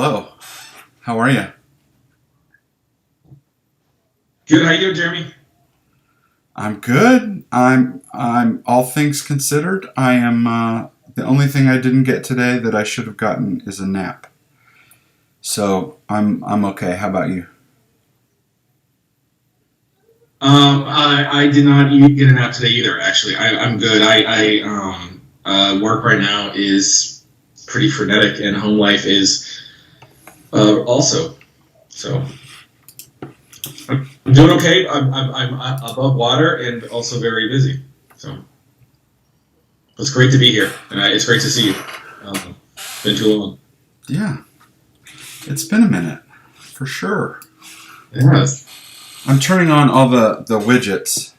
Hello. How are you? Good. How you doing, Jeremy? I'm good. I'm all things considered. I am the only thing I didn't get today that I should have gotten is a nap. So I'm okay. How about you? I did not get a nap today either. Actually, I'm good. Work right now is pretty frenetic, and home life is also. So I'm doing okay. I'm above water and also very busy. So it's great to be here, and it's great to see you. Been too long. Yeah, it's been a minute for sure. Yes. I'm turning on all the widgets.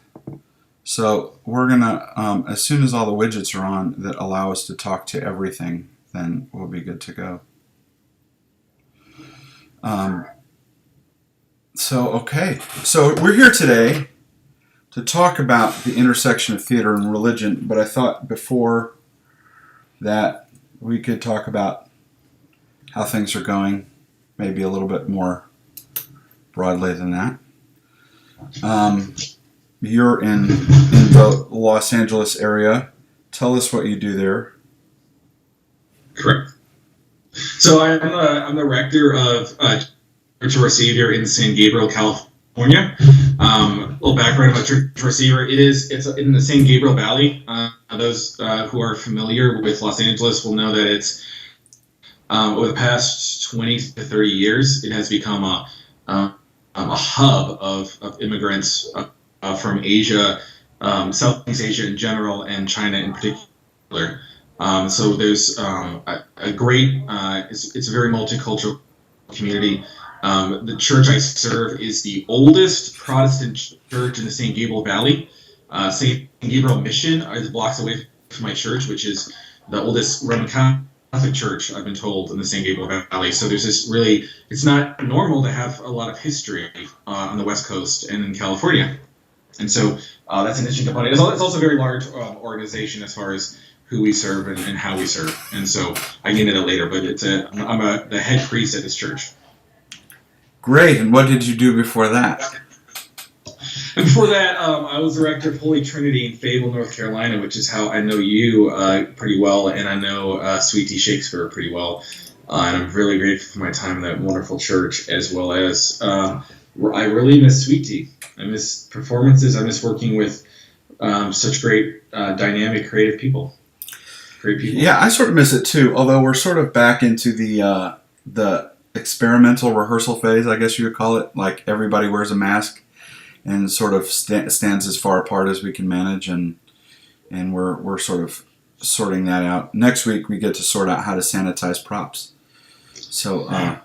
So we're gonna as soon as all the widgets are on that allow us to talk to everything, then we'll be good to go. Um, so we're here today to talk about the intersection of theater and religion, but I thought before that we could talk about how things are going, maybe a little bit more broadly than that. You're in the Los Angeles area. Tell us what you do there. Correct. So I'm the rector of Church of Our Savior in San Gabriel, California. A little background about Church of Our Savior. It's in the San Gabriel Valley. Those who are familiar with Los Angeles will know that it's over the past 20 to 30 years, it has become a hub of immigrants from Asia, Southeast Asia in general, and China in particular. So there's a great, it's a very multicultural community. The church I serve is the oldest Protestant church in the St. Gabriel Valley. St. Gabriel Mission is blocks away from my church, which is the oldest Roman Catholic church, I've been told, in the St. Gabriel Valley. So there's this really, it's not normal to have a lot of history on the West Coast and in California. And so that's an interesting component. It's also a very large organization as far as who we serve and how we serve. And so I get into that later, but I'm the head priest at this church. Great. And what did you do before that? And before that, I was the rector of Holy Trinity in Fayetteville, North Carolina, which is how I know you pretty well, and I know Sweetie Shakespeare pretty well. And I'm really grateful for my time in that wonderful church, as well as I really miss Sweetie. I miss performances. I miss working with such great, dynamic, creative people. Great people. Yeah, I sort of miss it too. Although we're sort of back into the experimental rehearsal phase, I guess you would call it. Like everybody wears a mask and sort of stands as far apart as we can manage, and we're sort of sorting that out. Next week we get to sort out how to sanitize props. So I'm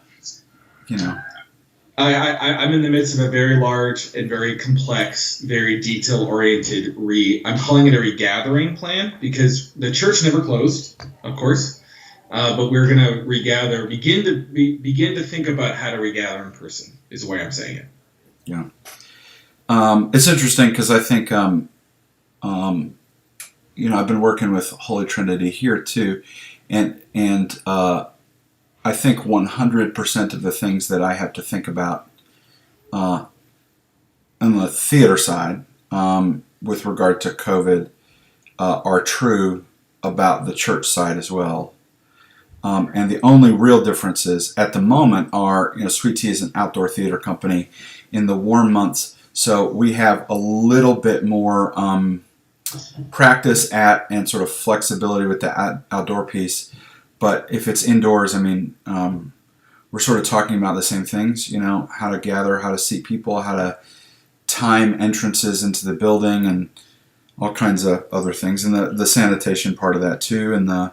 in the midst of a very large and very complex, very detail-oriented I'm calling it a regathering plan, because the church never closed, of course, but we're going to regather, begin to think about how to regather in person, is the way I'm saying it. Yeah. It's interesting because I think, I've been working with Holy Trinity here too, and I think 100% of the things that I have to think about on the theater side with regard to COVID are true about the church side as well. And the only real differences at the moment are, Sweet Tea is an outdoor theater company in the warm months, so we have a little bit more practice at and sort of flexibility with the outdoor piece. But if it's indoors, we're sort of talking about the same things, how to gather, how to seat people, how to time entrances into the building, and all kinds of other things. And the sanitation part of that too, and the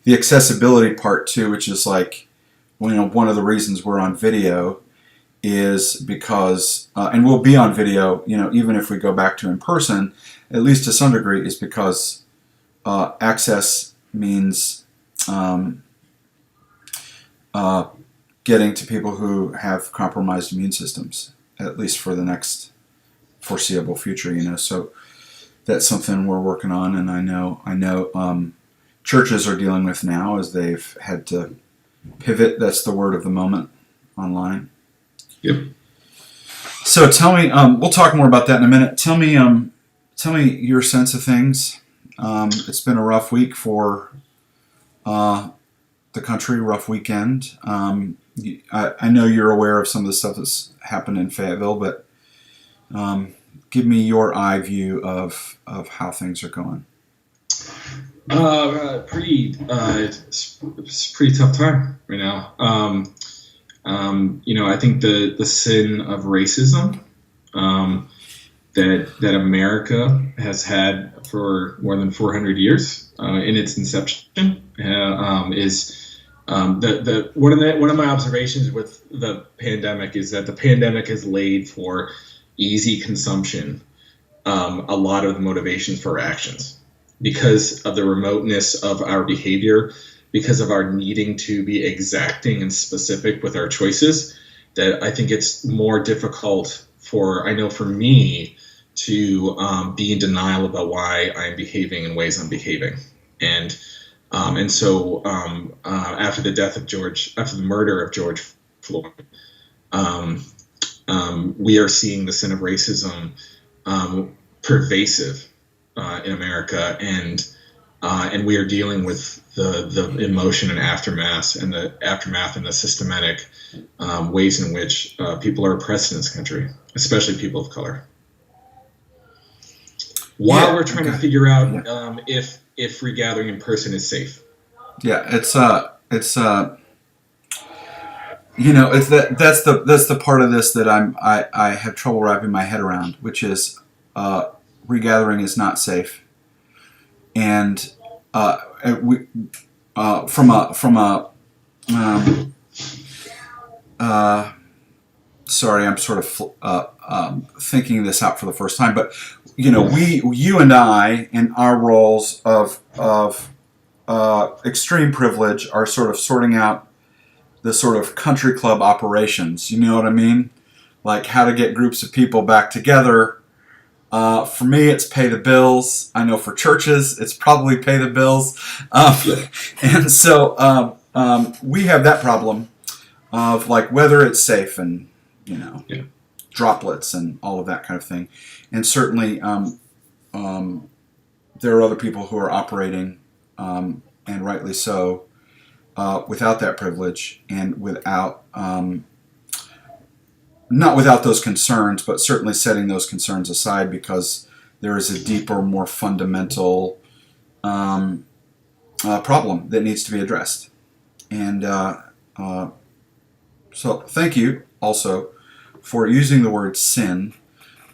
accessibility part too, which is like, one of the reasons we're on video is because, and we'll be on video, even if we go back to in person, at least to some degree, is because access means getting to people who have compromised immune systems, at least for the next foreseeable future. So that's something we're working on, and I know churches are dealing with now as they've had to pivot. That's the word of the moment online. Yep. So tell me, we'll talk more about that in a minute. Tell me your sense of things. It's been a rough week for the country, rough weekend. I know you're aware of some of the stuff that's happened in Fayetteville, but give me your eye view of how things are going. It's a pretty tough time right now. I think the sin of racism that America has had for more than 400 years in its inception is one of my observations with the pandemic is that the pandemic has laid for easy consumption a lot of the motivations for our actions because of the remoteness of our behavior, because of our needing to be exacting and specific with our choices, that I think it's more difficult for me to be in denial about why I'm behaving in ways I'm behaving. And so after the murder of George Floyd, we are seeing the sin of racism pervasive in America, and we are dealing with the emotion and aftermath and the systematic ways in which people are oppressed in this country, especially people of color. While we're trying to figure out if regathering in person is safe. Yeah, it's that's the part of this that I have trouble wrapping my head around, which is regathering is not safe, and sorry, I'm sort of thinking this out for the first time, but you and I, in our roles of extreme privilege, are sort of sorting out the sort of country club operations. You know what I mean? Like how to get groups of people back together. For me, it's pay the bills. I know for churches, it's probably pay the bills. And so we have that problem of like whether it's safe and, droplets and all of that kind of thing. And certainly there are other people who are operating, and rightly so, without that privilege and without... not without those concerns, but certainly setting those concerns aside because there is a deeper, more fundamental problem that needs to be addressed. And so thank you also for using the word sin.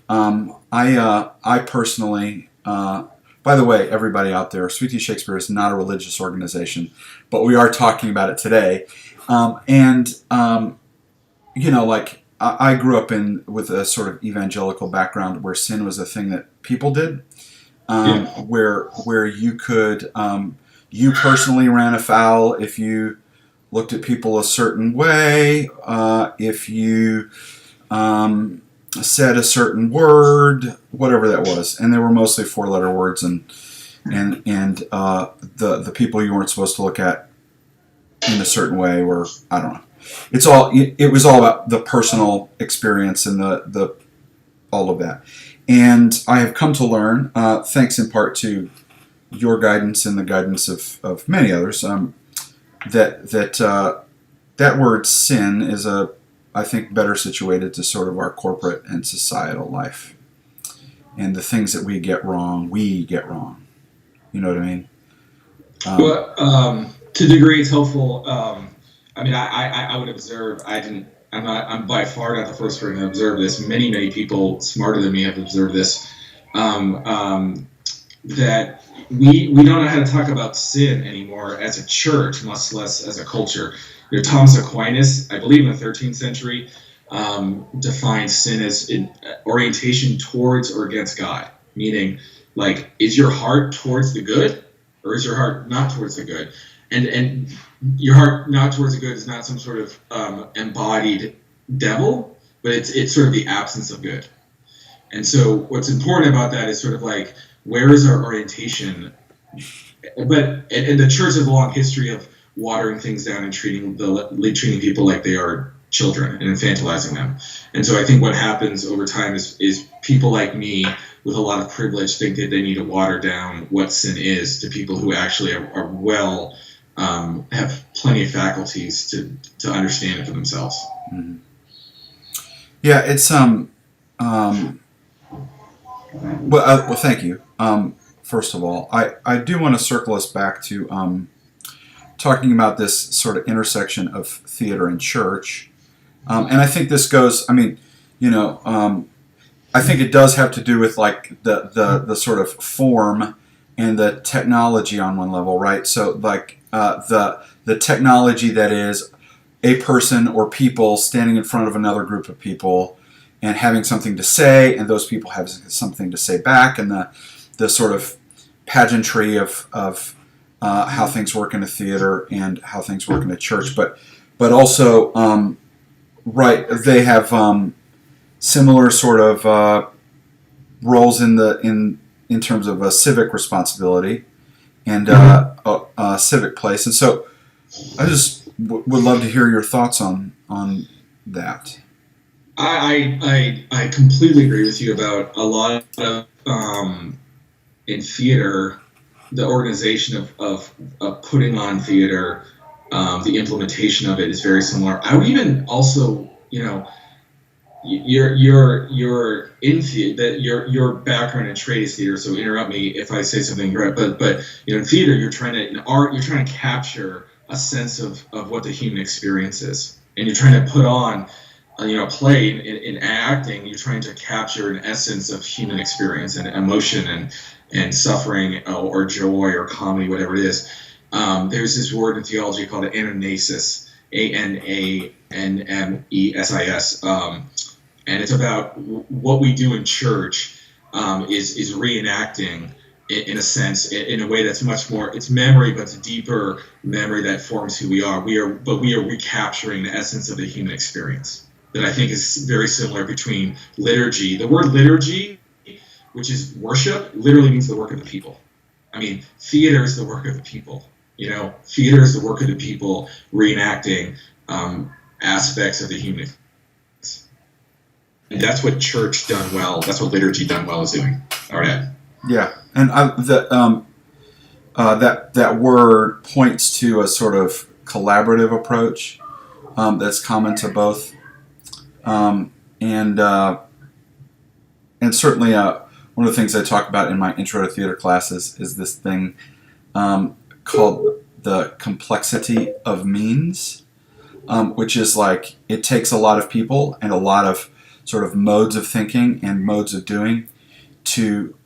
I personally, by the way, everybody out there, Sweet Tea Shakespeare is not a religious organization, but we are talking about it today. I grew up with a sort of evangelical background where sin was a thing that people did, where you could, you personally ran afoul if you looked at people a certain way, if you said a certain word, whatever that was, and they were mostly 4-letter words, and the people you weren't supposed to look at in a certain way were, I don't know. It was all about the personal experience and the all of that. And I have come to learn, thanks in part to your guidance and the guidance of many others, that word sin is I think better situated to sort of our corporate and societal life. And the things that we get wrong. You know what I mean? To a degree it's helpful. I would observe. I'm by far not the first person to observe this. Many people smarter than me have observed this. That we don't know how to talk about sin anymore as a church, much less as a culture. Thomas Aquinas, I believe in the 13th century, defines sin as orientation towards or against God. Meaning, like, is your heart towards the good, or is your heart not towards the good? And your heart not towards the good is not some sort of embodied devil, but it's sort of the absence of good. And so what's important about that is sort of like, where is our orientation? And the church has a long history of watering things down and treating people like they are children and infantilizing them. And so I think what happens over time is people like me with a lot of privilege think that they need to water down what sin is to people who actually are well, have plenty of faculties to understand it for themselves. Mm-hmm. Yeah, it's well, thank you. First of all, I do want to circle us back to talking about this sort of intersection of theater and church, and I think this goes. I mean, I think it does have to do with like the sort of form and the technology on one level, right? So like the technology that is a person or people standing in front of another group of people and having something to say, and those people have something to say back, and the sort of pageantry of how things work in a theater and how things work in a church, but also right, they have similar sort of roles in terms of a civic responsibility and a civic place, and so I just would love to hear your thoughts on that. I completely agree with you about a lot of in theater, the organization of putting on theater, the implementation of it is very similar. I would even also, you're in theater, that your background in trade is theater, so interrupt me if I say something right. But in theater, in art, you're trying to capture a sense of what the human experience is, and you're trying to put on play in acting. You're trying to capture an essence of human experience and emotion and suffering or joy or comedy, whatever it is. There's this word in theology called anamnesis, ANANMESIS, and it's about what we do in church is reenacting in a sense, in a way that's much more, it's memory, but it's a deeper memory that forms who we are. We are recapturing the essence of the human experience that I think is very similar between liturgy. The word liturgy, which is worship, literally means the work of the people. I mean, theater is the work of the people. Theater is the work of the people reenacting aspects of the human experience. And that's what church done well, that's what liturgy done well is doing. All right. Yeah, and that word points to a sort of collaborative approach that's common to both, and certainly one of the things I talk about in my intro to theater classes is this thing called the complexity of means, which is like it takes a lot of people and a lot of sort of modes of thinking and modes of doing to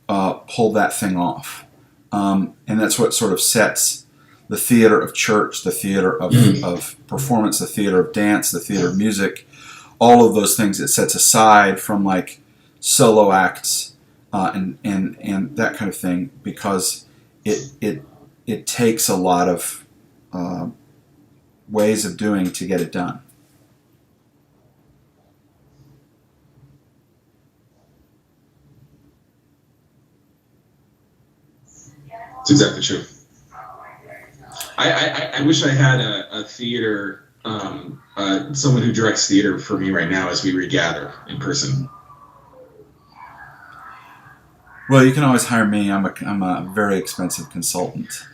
pull that thing off. And that's what sort of sets the theater of church, the theater of performance, the theater of dance, the theater of music, all of those things it sets aside from like solo acts and that kind of thing, because it takes a lot of ways of doing to get it done. It's exactly true. I wish I had a theater, someone who directs theater for me right now as we regather in person. Well, you can always hire me. I'm a very expensive consultant,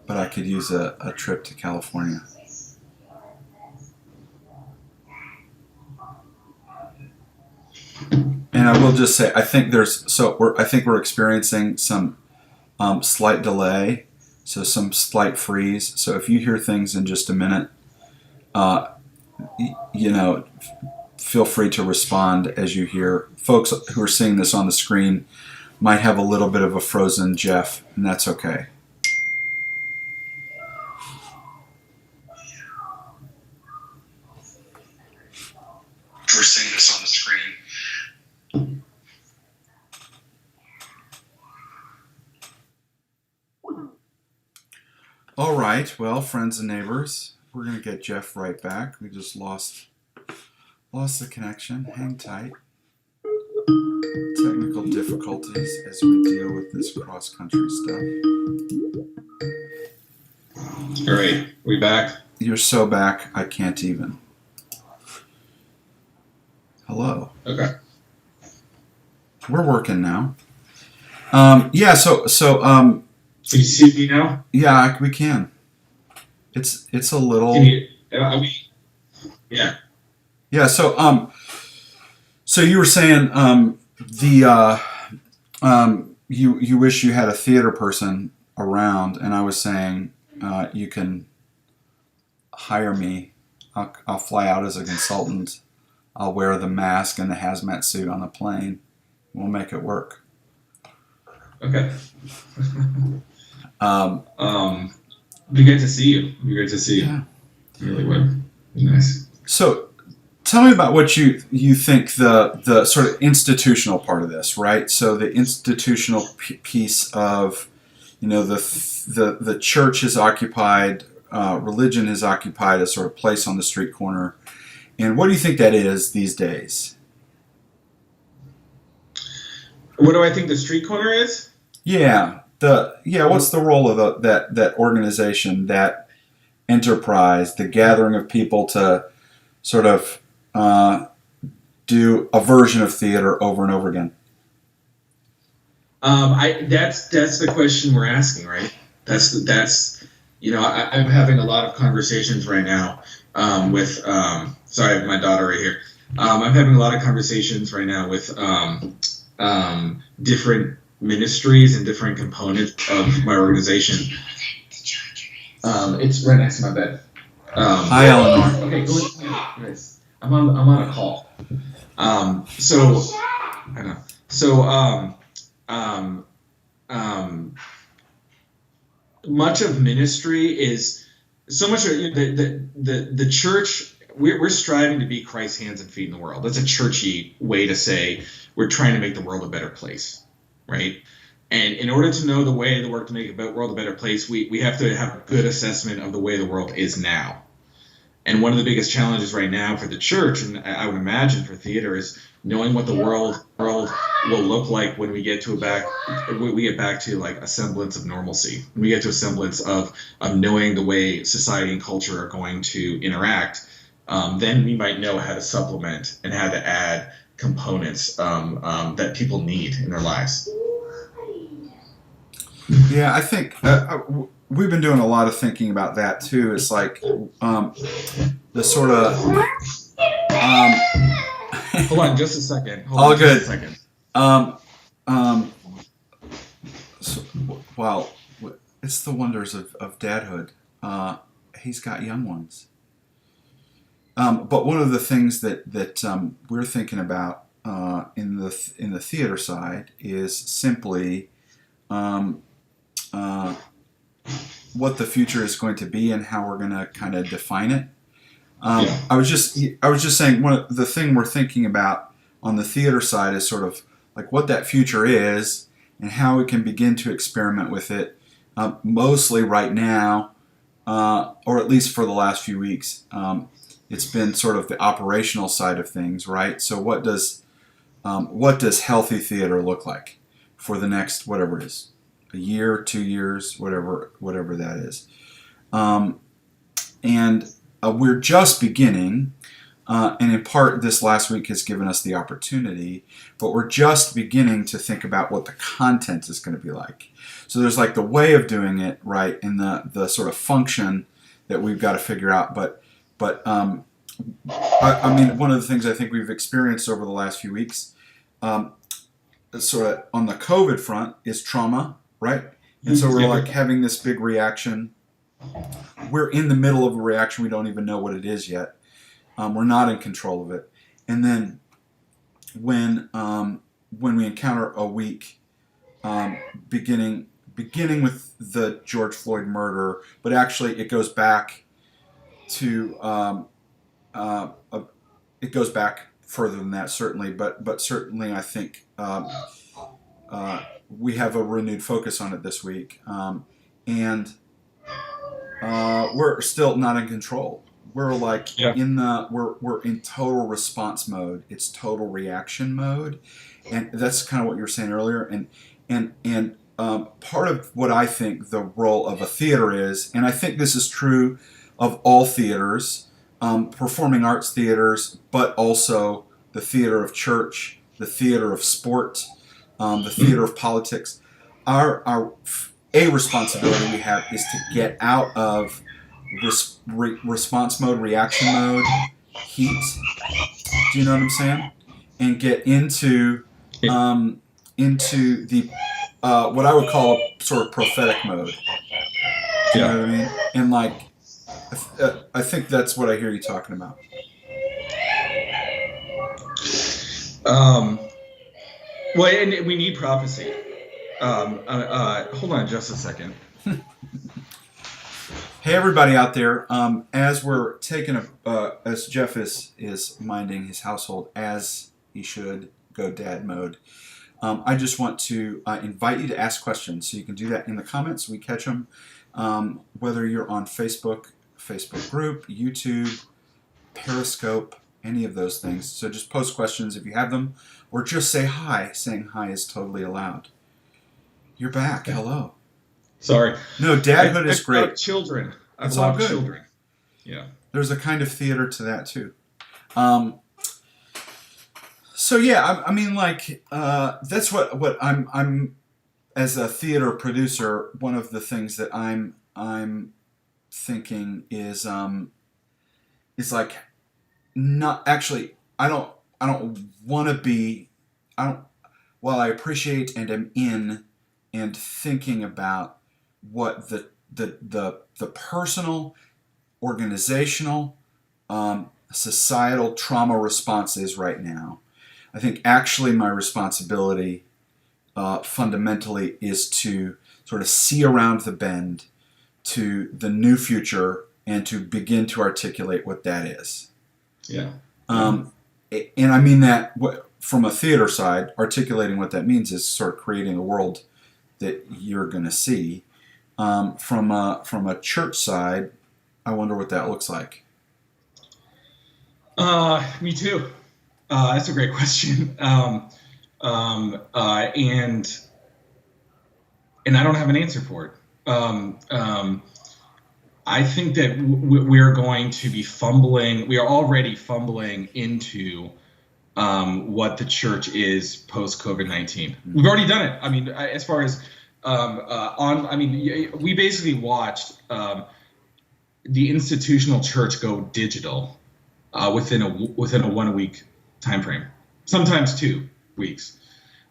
but I could use a trip to California. And I will just say, I think we're experiencing some slight delay, so some slight freeze. So if you hear things in just a minute, feel free to respond as you hear. Folks who are seeing this on the screen might have a little bit of a frozen Jeff, and that's okay. We're seeing this on the screen. All right, well, friends and neighbors, we're going to get Jeff right back. We just lost the connection. Hang tight. Technical difficulties as we deal with this cross-country stuff. All right, we back? You're so back, I can't even. Hello. Okay. We're working now. Yeah. Can you see me now? Yeah, we can. It's a little. Can you? Yeah. Yeah. So you were saying you wish you had a theater person around, and I was saying you can hire me. I'll fly out as a consultant. I'll wear the mask and the hazmat suit on the plane. We'll make it work. Okay. Be good to see you. Be good to see you. Yeah. Really would. Nice. So, tell me about what you think the sort of institutional part of this, right? So the institutional piece of, the church is occupied, religion is occupied a sort of place on the street corner, and what do you think that is these days? What do I think the street corner is? Yeah. What's the role of that organization, that enterprise, the gathering of people to sort of do a version of theater over and over again? That's the question we're asking, right? I'm having a lot of conversations right now with sorry, I have my daughter right here. I'm having a lot of conversations right now with different ministries and different components of my organization. It's right next to my bed. Hi, Eleanor. Okay, go ahead. I'm on a call. So I know. So much of ministry is so much of the church. We're striving to be Christ's hands and feet in the world. That's a churchy way to say we're trying to make the world a better place, right? And in order to know the way the work to make the world a better place, we have to have a good assessment of the way the world is now. And one of the biggest challenges right now for the church, and I would imagine for theater, is knowing what the world will look like when we get back to like a semblance of normalcy. When we get to a semblance of knowing the way society and culture are going to interact, then we might know how to supplement and how to add components that people need in their lives. Yeah, I think we've been doing a lot of thinking about that too. It's like the sort of hold on just a second. All good. Just a second. Well, it's the wonders of dadhood. He's got young ones. But one of the things that we're thinking about in the theater side is simply what the future is going to be and how we're going to kind of define it. I was just saying the thing we're thinking about on the theater side is sort of like what that future is and how we can begin to experiment with it. Mostly right now, or at least for the last few weeks, it's been sort of the operational side of things, right? So what does healthy theater look like for the next whatever it is, a year, 2 years, whatever that is, and we're just beginning, and in part this last week has given us the opportunity, but we're just beginning to think about what the content is going to be like. So there's like the way of doing it, right, and the sort of function that we've got to figure out, but I mean, one of the things I think we've experienced over the last few weeks, sort of on the COVID front, is trauma, right? And so we're like having this big reaction. We're in the middle of a reaction. We don't even know what it is yet. We're not in control of it. And then when we encounter a week, beginning with the George Floyd murder, but actually it goes back to it goes back further than that, certainly, but certainly I think we have a renewed focus on it this week, and we're still not in control. We're like we're in total response mode. It's total reaction mode, and that's kind of what you were saying earlier. And part of what I think the role of a theater is, and I think this is true of all theaters, performing arts theaters, but also the theater of church, the theater of sport, the theater of politics. A responsibility we have is to get out of response mode, reaction mode, heat. Do you know what I'm saying? And get into the what I would call a sort of prophetic mode. Do you know what I mean? And like, I think that's what I hear you talking about. Well, and we need prophecy. Hold on just a second. Hey, everybody out there! As we're taking as Jeff is minding his household as he should, go dad mode. I just want to invite you to ask questions. So you can do that in the comments. We catch them. Whether you're on Facebook group, YouTube, Periscope, any of those things. So just post questions if you have them, or just say hi. Saying hi is totally allowed. You're back. Hello. Sorry. No, dadhood is great. Children. It's all good. Children. Yeah. There's a kind of theater to that too. So yeah, I mean, like that's what I'm as a theater producer. One of the things that I'm thinking is like not actually. I don't want to be. While I appreciate and am in and thinking about what the personal, organizational, societal trauma response is right now. I think actually my responsibility fundamentally is to sort of see around the bend to the new future and to begin to articulate what that is. Yeah. And I mean that from a theater side, articulating what that means is sort of creating a world that you're going to see. From a church side, I wonder what that looks like. Me too. That's a great question. And I don't have an answer for it. I think that we're going to be fumbling. We are already fumbling into what the church is post COVID-19. We've already done it. I mean, as far as we basically watched the institutional church go digital within a 1 week time frame, sometimes 2 weeks.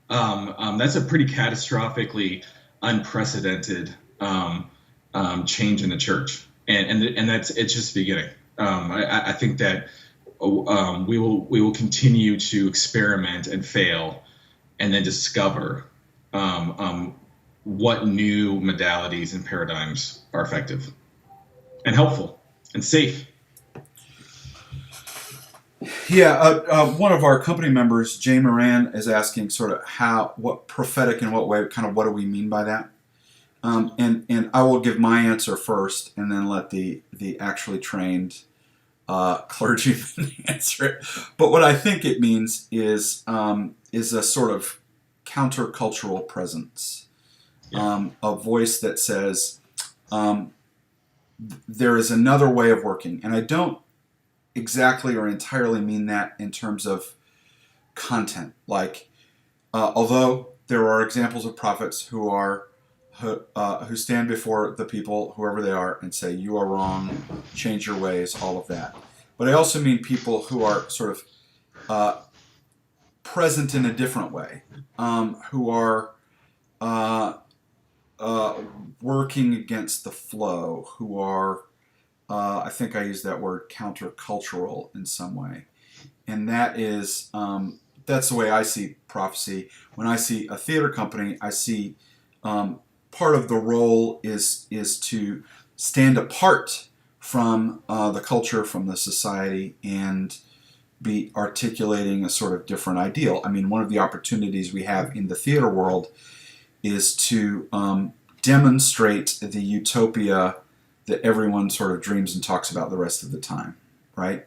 That's a pretty catastrophically unprecedented change in the church, and it's just the beginning. I think that we will continue to experiment and fail, and then discover what new modalities and paradigms are effective and helpful and safe. Yeah, one of our company members, Jay Moran, is asking sort of what prophetic in what way, kind of what do we mean by that? And I will give my answer first, and then let the actually trained clergyman answer it. But what I think it means is a sort of countercultural presence, a voice that says there is another way of working, and I don't exactly or entirely mean that in terms of content. Like, although there are examples of prophets who stand before the people, whoever they are, and say, you are wrong, change your ways, all of that. But I also mean people who are sort of present in a different way, who are working against the flow, who are I think I used that word, countercultural in some way. And that is, that's the way I see prophecy. When I see a theater company, I see part of the role is to stand apart from the culture, from the society, and be articulating a sort of different ideal. I mean, one of the opportunities we have in the theater world is to demonstrate the utopia that everyone sort of dreams and talks about the rest of the time, right?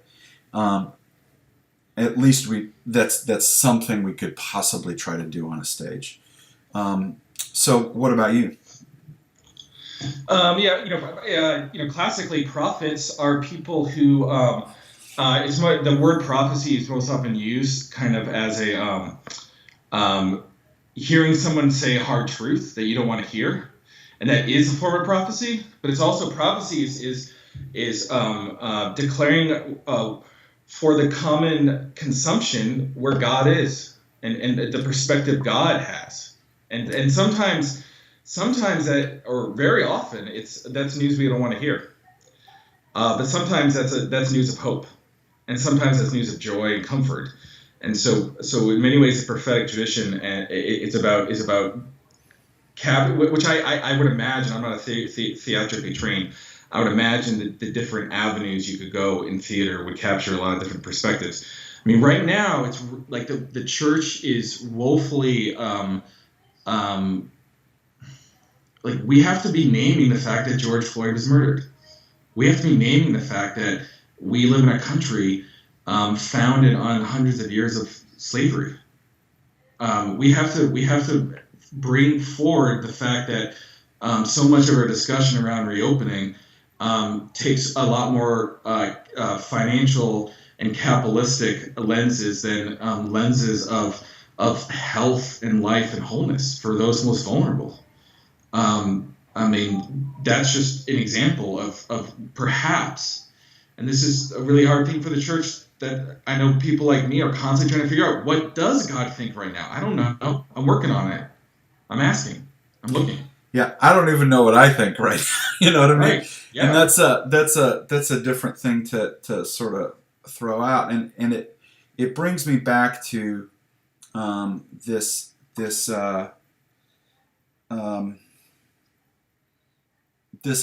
At least that's something we could possibly try to do on a stage. So what about you? Classically, prophets are people who the word prophecy is most often used kind of as a um, hearing someone say a hard truth that you don't want to hear, and that is a form of prophecy. But it's also prophecy is declaring for the common consumption where God is and the perspective God has, and sometimes that, or very often, that's news we don't want to hear. But sometimes that's news of hope, and sometimes that's news of joy and comfort. And so in many ways, the prophetic tradition and is about which I would imagine. I'm not theatrically trained. I would imagine that the different avenues you could go in theater would capture a lot of different perspectives. I mean, right now it's like the church is woefully like, we have to be naming the fact that George Floyd was murdered. We have to be naming the fact that we live in a country founded on hundreds of years of slavery. We have to bring forward the fact that so much of our discussion around reopening takes a lot more financial and capitalistic lenses than lenses of health and life and wholeness for those most vulnerable. I mean, that's just an example of perhaps, and this is a really hard thing for the church that I know people like me are constantly trying to figure out. What does God think right now? I don't know. I'm working on it. I'm asking. I'm looking. Yeah, I don't even know what I think right now. You know what I mean? Right. Yeah. And that's a different thing to sort of throw out, and it brings me back to this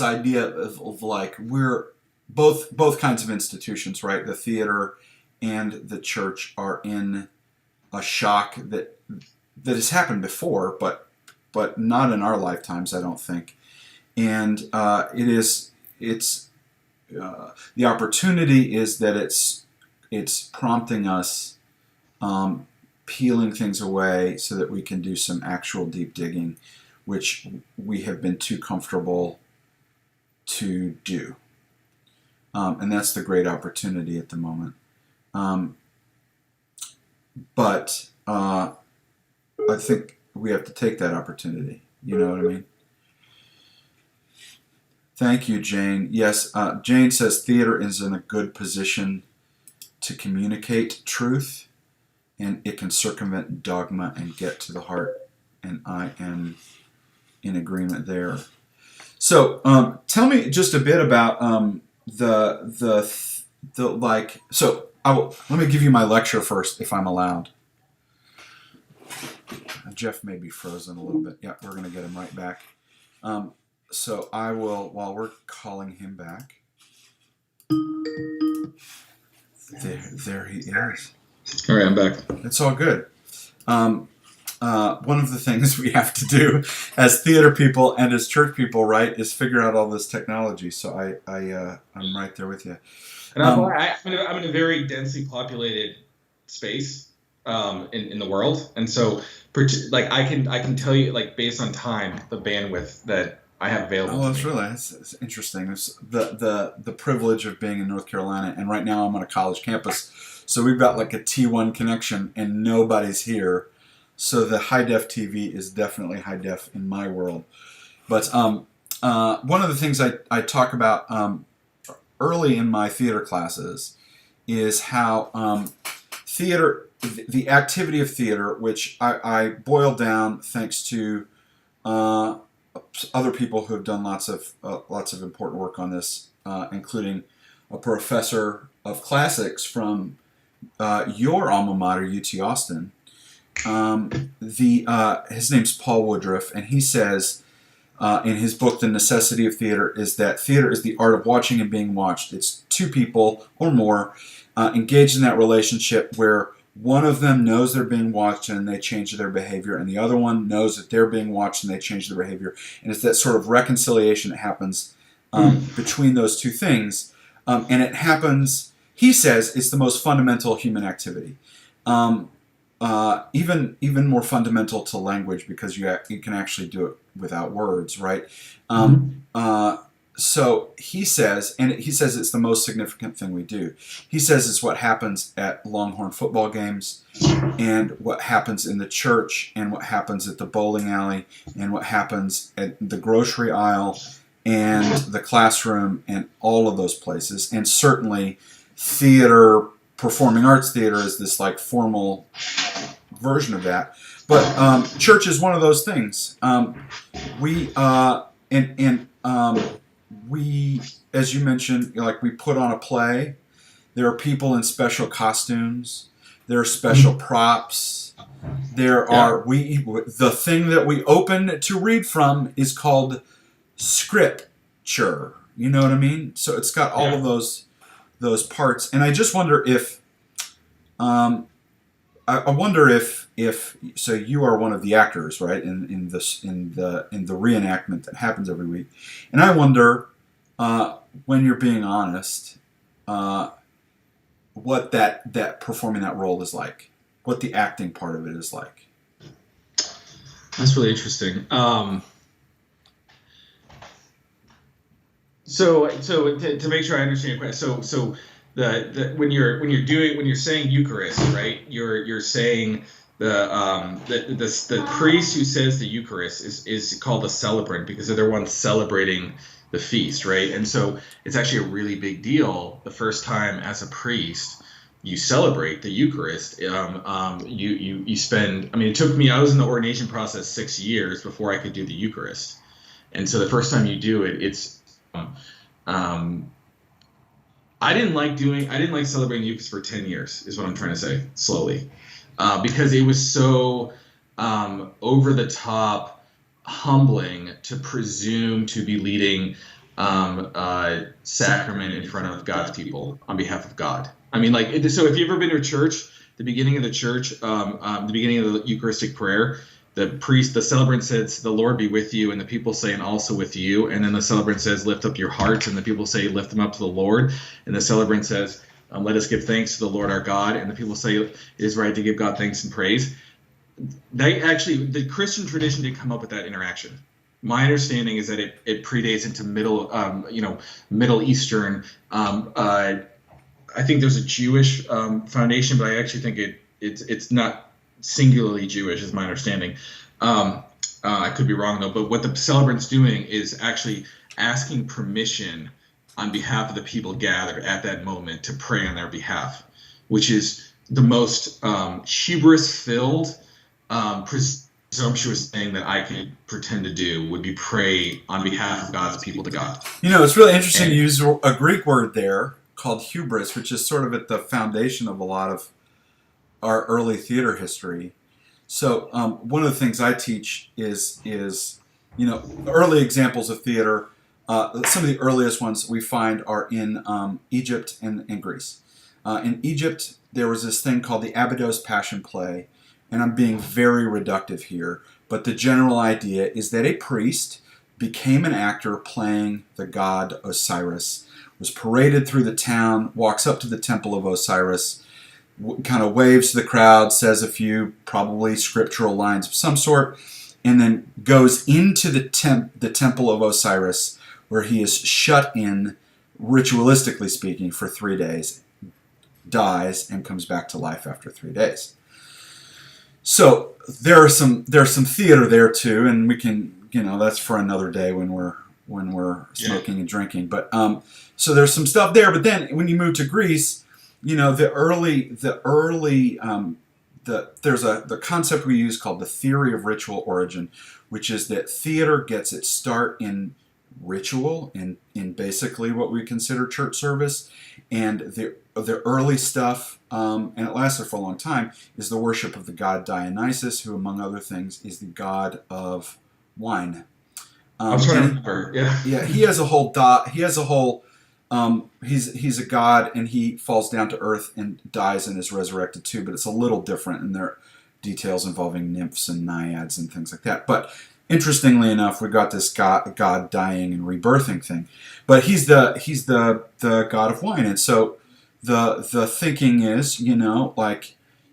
idea of like, we're both kinds of institutions, right? The theater and the church are in a shock that has happened before, but not in our lifetimes, I don't think. And it's the opportunity is that it's prompting us, peeling things away so that we can do some actual deep digging, which we have been too comfortable to do. And that's the great opportunity at the moment. But I think we have to take that opportunity. You know what I mean? Thank you, Jane. Yes, Jane says theater is in a good position to communicate truth, and it can circumvent dogma and get to the heart. And I am in agreement there. So, tell me just a bit about the like. So, let me give you my lecture first, if I'm allowed. Jeff may be frozen a little bit. Yeah, we're going to get him right back. So I will, while we're calling him back. There he is. All right, I'm back. It's all good. One of the things we have to do as theater people and as church people, right, is figure out all this technology. So I'm right there with you. And I'm in a very densely populated space in the world, and so like I can tell you, like, based on time, the bandwidth that I have available. Oh, it's interesting. It's the privilege of being in North Carolina, and right now I'm on a college campus, so we've got like a T1 connection, and nobody's here. So the high def TV is definitely high def in my world. But one of the things I talk about early in my theater classes is how theater, the activity of theater, which I boiled down thanks to other people who have done lots of important work on this, including a professor of classics from your alma mater, UT Austin. His name's Paul Woodruff, and he says in his book, The Necessity of Theater, is that theater is the art of watching and being watched. It's two people or more engaged in that relationship where one of them knows they're being watched and they change their behavior, and the other one knows that they're being watched and they change their behavior. And it's that sort of reconciliation that happens between those two things. And it happens, he says, it's the most fundamental human activity. even more fundamental to language, because you can actually do it without words, right? Mhm. So he says, and he says it's the most significant thing we do. He says it's what happens at Longhorn football games, and what happens in the church, and what happens at the bowling alley, and what happens at the grocery aisle, and the classroom, and all of those places. And certainly theater, performing arts theater, is this like formal version of that. But church is one of those things. We we, as you mentioned, like, we put on a play. There are people in special costumes. There are special props. There are the thing that we open to read from is called scripture. You know what I mean? So it's got all of those parts, and I just wonder if I wonder if so you are one of the actors, right, in the reenactment that happens every week, and I wonder, when you're being honest, what that performing that role is like, what the acting part of it is like. That's really interesting. So to make sure I understand your question, so when you're saying Eucharist, right? You're saying the priest who says the Eucharist is called a celebrant because they're the ones celebrating the feast, right? And so it's actually a really big deal the first time as a priest you celebrate the Eucharist. You spend. I mean, it took me. I was in the ordination process 6 years before I could do the Eucharist, and so the first time you do it, it's. I didn't like celebrating the Eucharist for 10 years, is what I'm trying to say, slowly, because it was so over the top, humbling to presume to be leading sacrament in front of God's people on behalf of God. I mean, so if you've ever been to a church, the beginning of the church, the beginning of the Eucharistic prayer, the celebrant says, "The Lord be with you," and the people say, "And also with you." And then the celebrant says, "Lift up your hearts," and the people say, "Lift them up to the Lord." And the celebrant says, "Let us give thanks to the Lord our God." And the people say, "It is right to give God thanks and praise." The Christian tradition did come up with that interaction. My understanding is that it predates into Middle Eastern. I think there's a Jewish foundation, but I actually think it's not singularly Jewish, is my understanding. I could be wrong though, but what the celebrant's doing is actually asking permission on behalf of the people gathered at that moment to pray on their behalf, which is the most hubris-filled, presumptuous thing that I could pretend to do, would be pray on behalf of God's people to God. You know, it's really interesting to use a Greek word there called hubris, which is sort of at the foundation of a lot of our early theater history. So one of the things I teach is early examples of theater. Some of the earliest ones we find are in Egypt and Greece. In Egypt, there was this thing called the Abydos Passion Play, and I'm being very reductive here, but the general idea is that a priest became an actor playing the god Osiris, was paraded through the town, walks up to the temple of Osiris, kind of waves to the crowd, says a few probably scriptural lines of some sort, and then goes into the temple of Osiris, where he is shut in, ritualistically speaking, for 3 days, dies, and comes back to life after 3 days. So there's some theater there too, and we can, that's for another day when we're smoking and drinking. But so there's some stuff there. But then when you move to Greece, the concept we use called the theory of ritual origin, which is that theater gets its start in ritual, in basically what we consider church service, and the early stuff, and it lasted for a long time, is the worship of the god Dionysus, who, among other things, is the god of wine. I'm trying to remember. Yeah, he has a whole. He's a god, and he falls down to earth and dies and is resurrected too. But it's a little different, and there are details involving nymphs and naiads and things like that. But interestingly enough, we got this god dying and rebirthing thing. But he's the god of wine, and so the thinking is,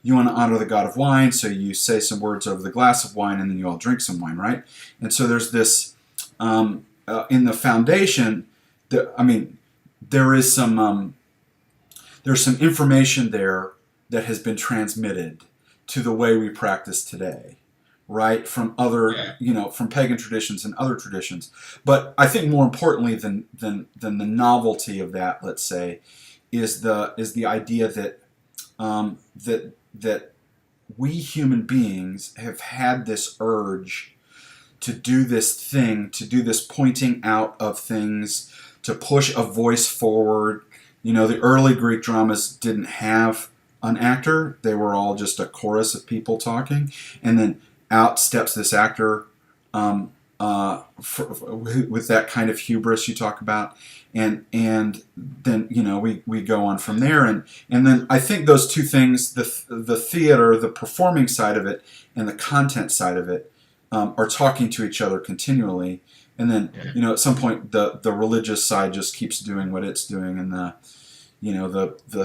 you want to honor the god of wine, so you say some words over the glass of wine, and then you all drink some wine, right? And so there's this in the foundation. There is some there's some information there that has been transmitted to the way we practice today, right? From other, from pagan traditions and other traditions. But I think more importantly than the novelty of that, let's say, is the idea that that we human beings have had this urge to do this thing, to do this pointing out of things, to push a voice forward. The early Greek dramas didn't have an actor. They were all just a chorus of people talking. And then out steps this actor with that kind of hubris you talk about. And then, we go on from there. And then I think those two things, the theater, the performing side of it, and the content side of it, are talking to each other continually. And then, at some point, the religious side just keeps doing what it's doing, and the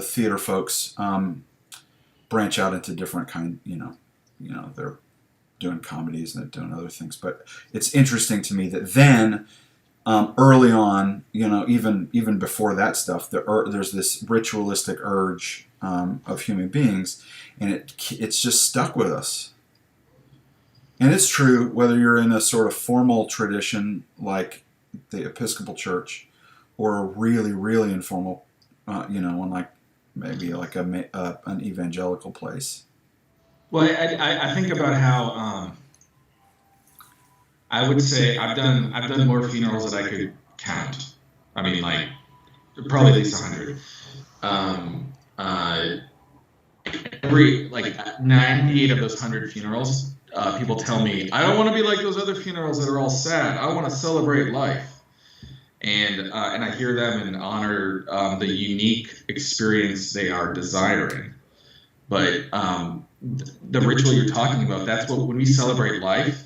theater folks branch out into different they're doing comedies and they're doing other things. But it's interesting to me that then, early on, even before that stuff, there's this ritualistic urge of human beings, and it's just stuck with us. And it's true whether you're in a sort of formal tradition like the Episcopal Church, or a really, really informal, one like maybe like an evangelical place. Well, I think about how I would say I've done more funerals than I could count. I mean, like probably at least 100. Every 98 of those 100 funerals, people tell me, I don't want to be like those other funerals that are all sad. I want to celebrate life. And I hear them and honor the unique experience they are desiring. But the ritual you're talking about, that's what, when we celebrate life,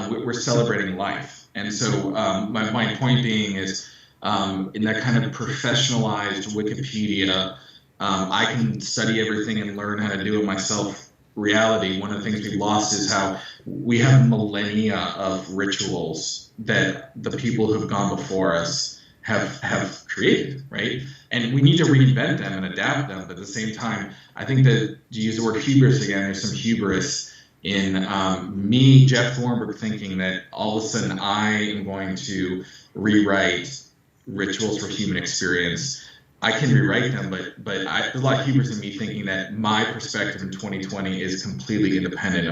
we're celebrating life. And so my point being is, in that kind of professionalized Wikipedia, I can study everything and learn how to do it myself reality. One of the things we've lost is how we have millennia of rituals that the people who've gone before us have created, right? And we need to reinvent them and adapt them. But at the same time, I think that, to use the word hubris again, there's some hubris in me, Jeff Thornberg, thinking that all of a sudden I am going to rewrite rituals for human experience. I can rewrite them, but there's a lot of hubris in me thinking that my perspective in 2020 is completely independent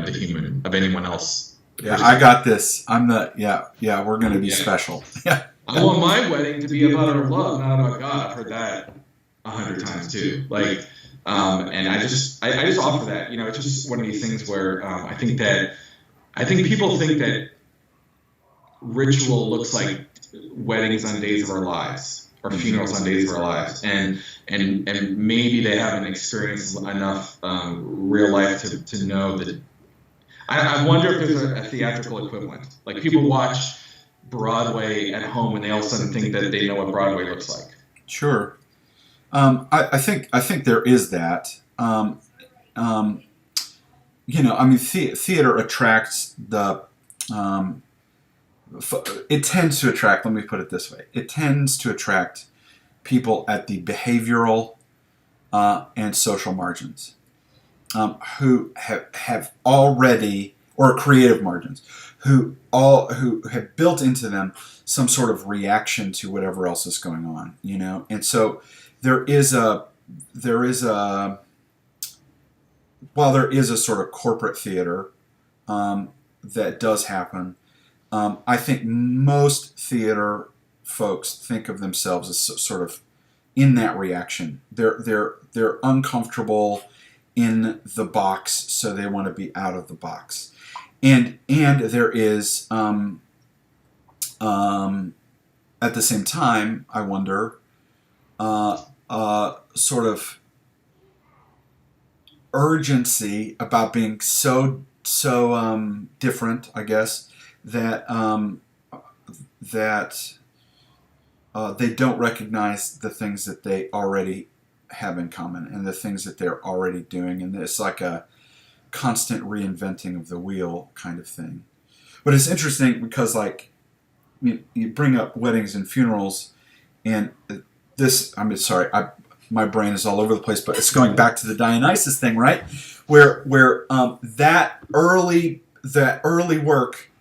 of anyone else. Yeah, I got this. We're going to be special. Yeah. I want my wedding to be about our love, not about God. I've heard that 100 times too. And I just offer that. It's just one of these things where I think people think that ritual looks like weddings on days of our lives, or funerals on days of our lives, and maybe they haven't experienced enough real life to know that. I wonder if there's a theatrical equivalent. Like, people watch Broadway at home and they all of a sudden think that they know what Broadway looks like. Sure. I think there is that. Theater attracts the. It tends to attract. Let me put it this way: it tends to attract people at the behavioral and social margins, who have already, or creative margins, who have built into them some sort of reaction to whatever else is going on, and so there is a sort of corporate theater that does happen. I think most theater folks think of themselves as sort of in that reaction. They're uncomfortable in the box, so they want to be out of the box. And there is at the same time, I wonder, sort of urgency about being so different, I guess, that they don't recognize the things that they already have in common and the things that they're already doing. And it's like a constant reinventing of the wheel kind of thing. But it's interesting because, like, you bring up weddings and funerals, and this, I mean, sorry, my brain is all over the place, but it's going back to the Dionysus thing, right? Where that early work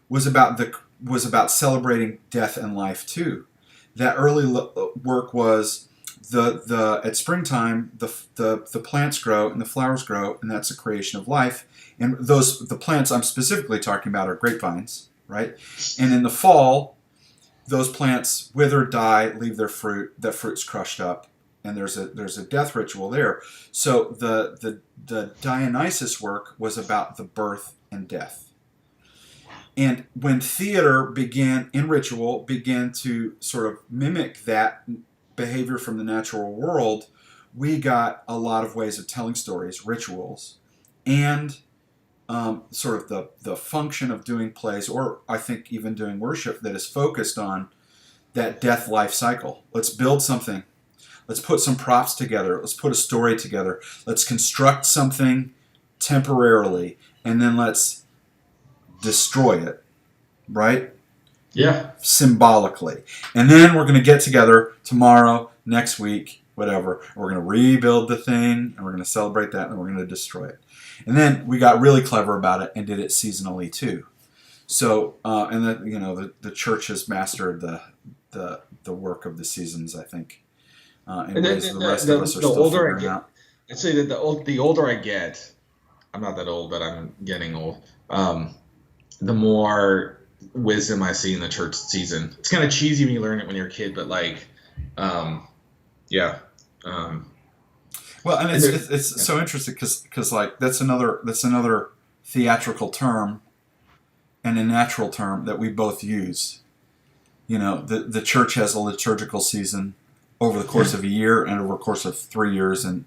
was about celebrating death and life too. That early work was at springtime the plants grow and the flowers grow, and that's a creation of life. And the plants I'm specifically talking about are grapevines, right? And in the fall, those plants wither, die, leave their fruit. That fruit's crushed up, and there's a death ritual there. So the Dionysus work was about the birth and death. And when theater began to sort of mimic that behavior from the natural world, we got a lot of ways of telling stories, rituals, and sort of the function of doing plays, or I think even doing worship, that is focused on that death-life cycle. Let's build something. Let's put some props together. Let's put a story together. Let's construct something temporarily, and then let's destroy it, right? Yeah. Symbolically. And then we're going to get together tomorrow, next week, whatever. We're going to rebuild the thing, and we're going to celebrate that, and we're going to destroy it. And then we got really clever about it and did it seasonally too. So, and then, you know, the church has mastered the work of the seasons, I think. In ways the rest of us are still figuring out. I'd say that the older I get, I'm not that old, but I'm getting old. The more wisdom I see in the church season. It's kind of cheesy when you learn it when you're a kid, but like, yeah. Well, and it's so interesting because like that's another theatrical term and a natural term that we both use. You know, the church has a liturgical season over the course of a year and over the course of 3 years in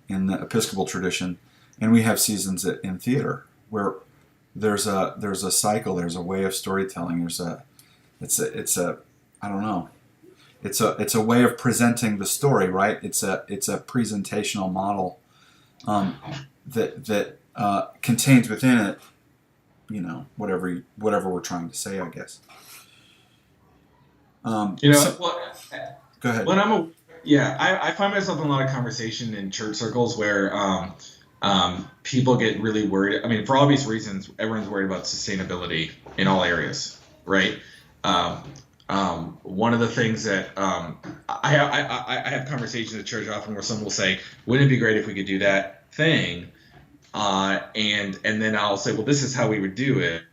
the Episcopal tradition, and we have seasons in theater where there's a cycle, there's a way of storytelling, it's a I don't know. It's a way of presenting the story, right? It's a presentational model that contains within it, you know, whatever we're trying to say, I guess. You know, go ahead. I find myself in a lot of conversation in church circles where people get really worried. I mean, for obvious reasons, everyone's worried about sustainability in all areas, right? One of the things that I have conversations at church often where someone will say, "Wouldn't it be great if we could do that thing?" And then I'll say, "Well, this is how we would do it,"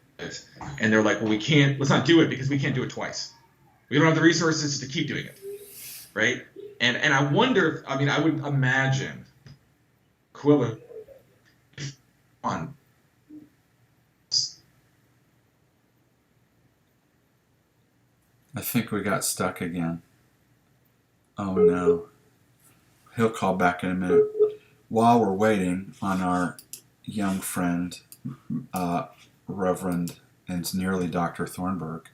and they're like, "Well, we can't. Let's not do it because we can't do it twice. We don't have the resources to keep doing it, right?" And I wonder. I mean, I would imagine equivalent on. I think we got stuck again. Oh no. He'll call back in a minute. While we're waiting on our young friend, Reverend and nearly Dr. Thornberg,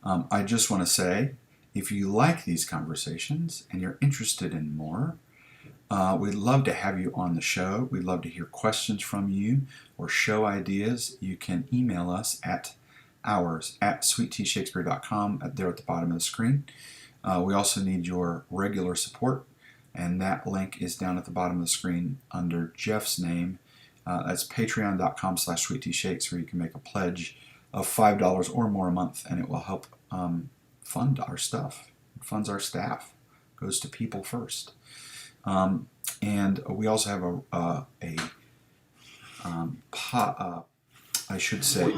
I just want to say, if you like these conversations and you're interested in more, we'd love to have you on the show. We'd love to hear questions from you or show ideas. You can email us at sweetteashakespeare.com there at the bottom of the screen. We also need your regular support, and that link is down at the bottom of the screen under Jeff's name. That's patreon.com/sweetteashakes, where you can make a pledge of $5 or more a month, and it will help fund our stuff. It funds our staff. Goes to people first. And we also have I should say,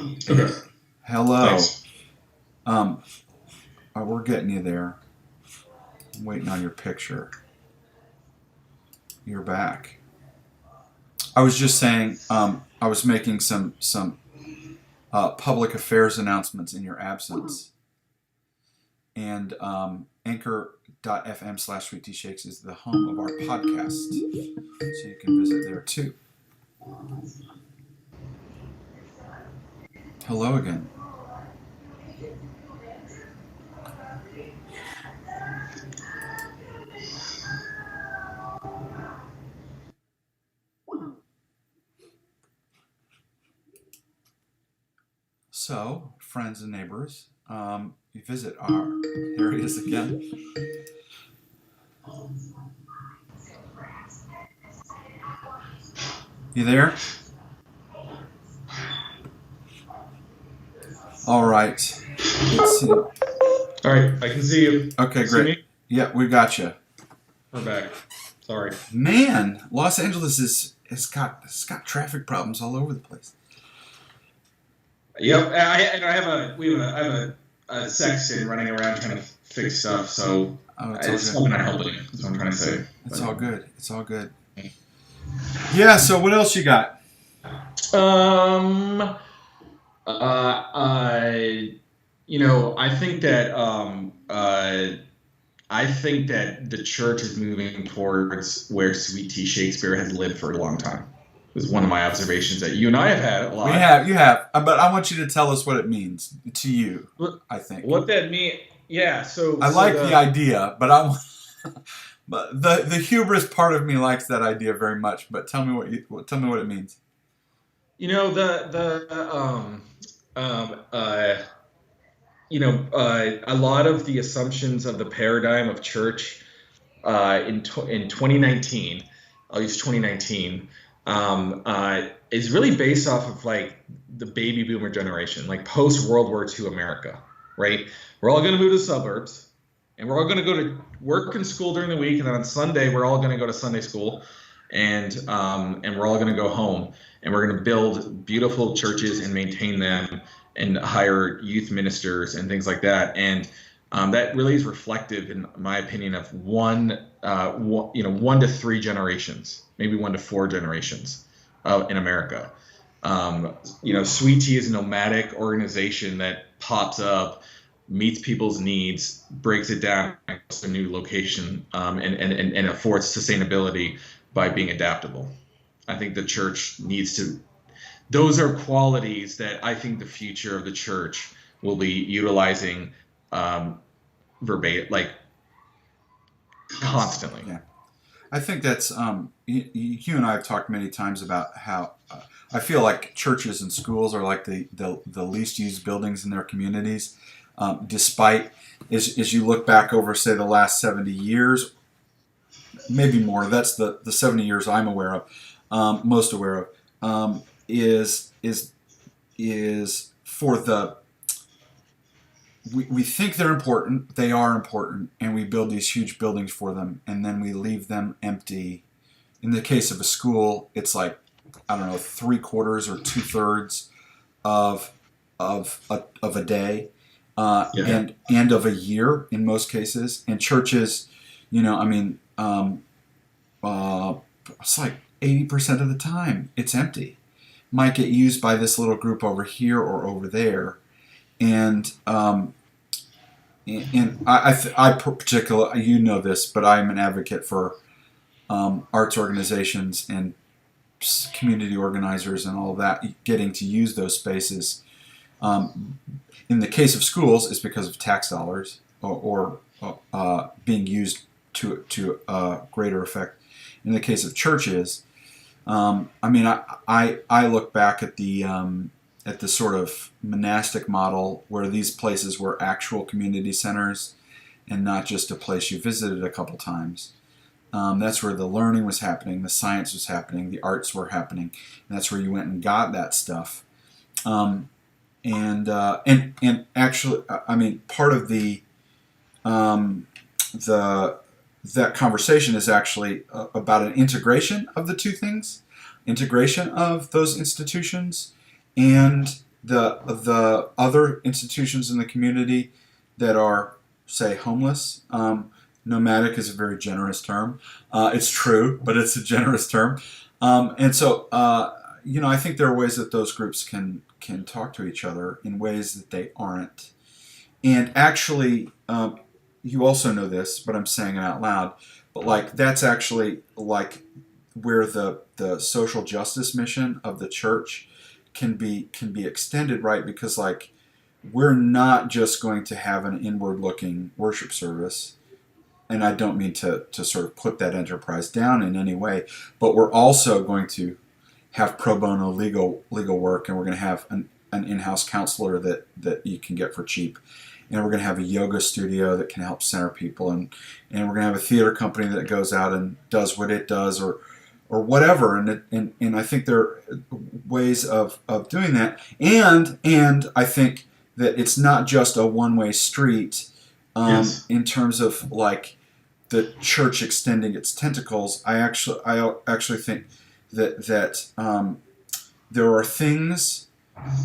hello. We're getting you there. I'm waiting on your picture. You're back. I was just saying, I was making some public affairs announcements in your absence. And anchor.fm/sweetteashakes is the home of our podcast. So you can visit there too. Hello again. So, friends and neighbors, you visit our areas again. You there? All right. Let's see. All right, I can see you. Okay, See great. me? Yeah, we got you. We're back. Sorry. Man, Los Angeles has got traffic problems all over the place. Yep, I have a sexton running around trying to fix stuff, so it's probably not helping. That's what I'm trying to say. It's all good. It's all good. Yeah. So what else you got? I think that the church is moving towards where Sweet Tea Shakespeare has lived for a long time. It was one of my observations that you and I have had a lot. You have, but I want you to tell us what it means to you. I think what that means. Yeah. So I like the idea, but but the hubris part of me likes that idea very much. But tell me what it means. You know a lot of the assumptions of the paradigm of church in 2019, I'll use 2019, is really based off of like the baby boomer generation, like post World War II America, right? We're all going to move to the suburbs, and we're all going to go to work and school during the week, and then on Sunday we're all going to go to Sunday school, and we're all going to go home, and we're going to build beautiful churches and maintain them, and hire youth ministers and things like that. And that really is reflective, in my opinion, of one to three generations, maybe 1 to 4 generations in America. Sweet Tea is a nomadic organization that pops up, meets people's needs, breaks it down to a new location, and affords sustainability by being adaptable. I think the church needs to. Those are qualities that I think the future of the church will be utilizing verbatim, like constantly. Yeah, I think that's you and I have talked many times about how I feel like churches and schools are like the least used buildings in their communities, despite as you look back over, say, the last 70 years, maybe more. That's the 70 years I'm aware of, most aware of. Is for the we think they're important, they are important, and we build these huge buildings for them, and then we leave them empty. In the case of a school, it's like, I don't know, 3/4 or 2/3 of a day, and of a year in most cases. And churches, it's like 80% of the time it's empty. Might get used by this little group over here or over there, and I particularly, you know this, but I'm an advocate for arts organizations and community organizers and all of that getting to use those spaces. In the case of schools, it's because of tax dollars or being used to greater effect. In the case of churches. I look back at the sort of monastic model where these places were actual community centers and not just a place you visited a couple times. That's where the learning was happening, the science was happening, the arts were happening, and that's where you went and got that stuff. And actually, part of that conversation is actually about an integration of the two things, integration of those institutions and the other institutions in the community that are, say, homeless. Nomadic is a very generous term. It's true, but it's a generous term. And so, I think there are ways that those groups can talk to each other in ways that they aren't. And actually, you also know this, but I'm saying it out loud. But that's actually where the social justice mission of the church can be extended, right? Because we're not just going to have an inward-looking worship service, and I don't mean to sort of put that enterprise down in any way, but we're also going to have pro bono legal work, and we're going to have an in-house counselor that you can get for cheap. And we're going to have a yoga studio that can help center people, and we're going to have a theater company that goes out and does what it does, or whatever. And I think there are ways of doing that. And I think that it's not just a one-way street in terms of like the church extending its tentacles. I actually think that there are things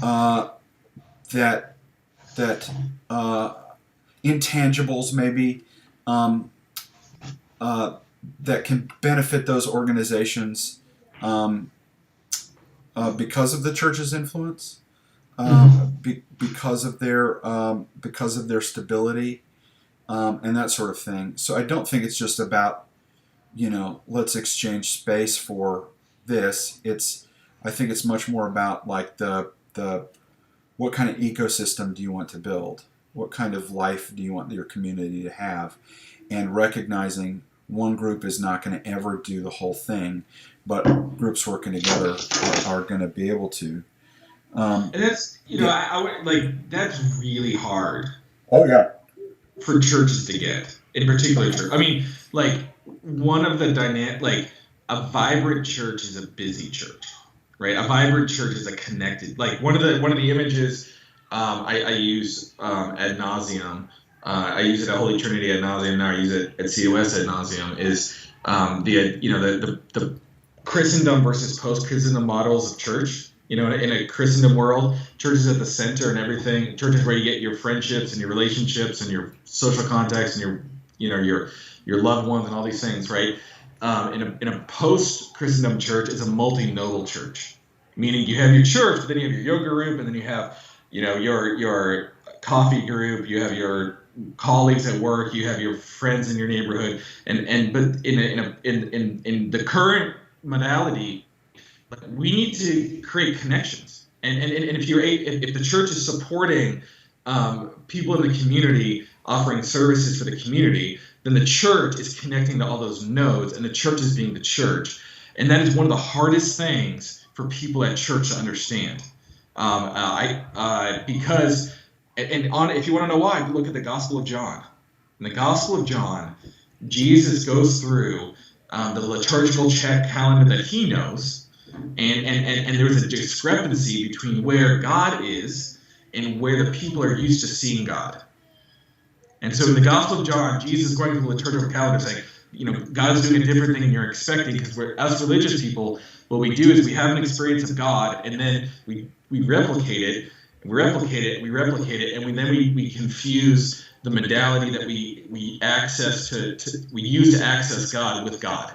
that intangibles maybe that can benefit those organizations because of the church's influence, because of their stability, and that sort of thing. So I don't think it's just about, let's exchange space for this. I think it's much more about like the what kind of ecosystem do you want to build? What kind of life do you want your community to have? And recognizing one group is not going to ever do the whole thing, but groups working together are going to be able to. And that's, I would, like, that's really hard. Oh, yeah. For churches to get, in particular church. I mean, like, one of the like, a vibrant church is a busy church. Right, a vibrant church is a connected. Like one of the images I use ad nauseum. I use it at Holy Trinity ad nauseum. Now I use it at COS ad nauseum. Is the Christendom versus post-Christendom models of church. In a Christendom world, church is at the center and everything. Church is where you get your friendships and your relationships and your social contacts and your loved ones and all these things, right? In a post-Christendom church, it's a multi-nodal church, meaning you have your church, but then you have your yoga group, and then you have, your coffee group, you have your colleagues at work, you have your friends in your neighborhood, but in the current modality, like, we need to create connections, and if the church is supporting people in the community, offering services for the community, then the church is connecting to all those nodes, and the church is being the church. And that is one of the hardest things for people at church to understand. Because if you want to know why, look at the Gospel of John. In the Gospel of John, Jesus goes through the liturgical calendar that he knows, and there's a discrepancy between where God is and where the people are used to seeing God. And so in the Gospel of John, Jesus is going through the liturgical calendar saying, God is doing a different thing than you're expecting, because as religious people, what we do is we have an experience of God, and then we replicate it, and then we confuse the modality that we use to access God with God.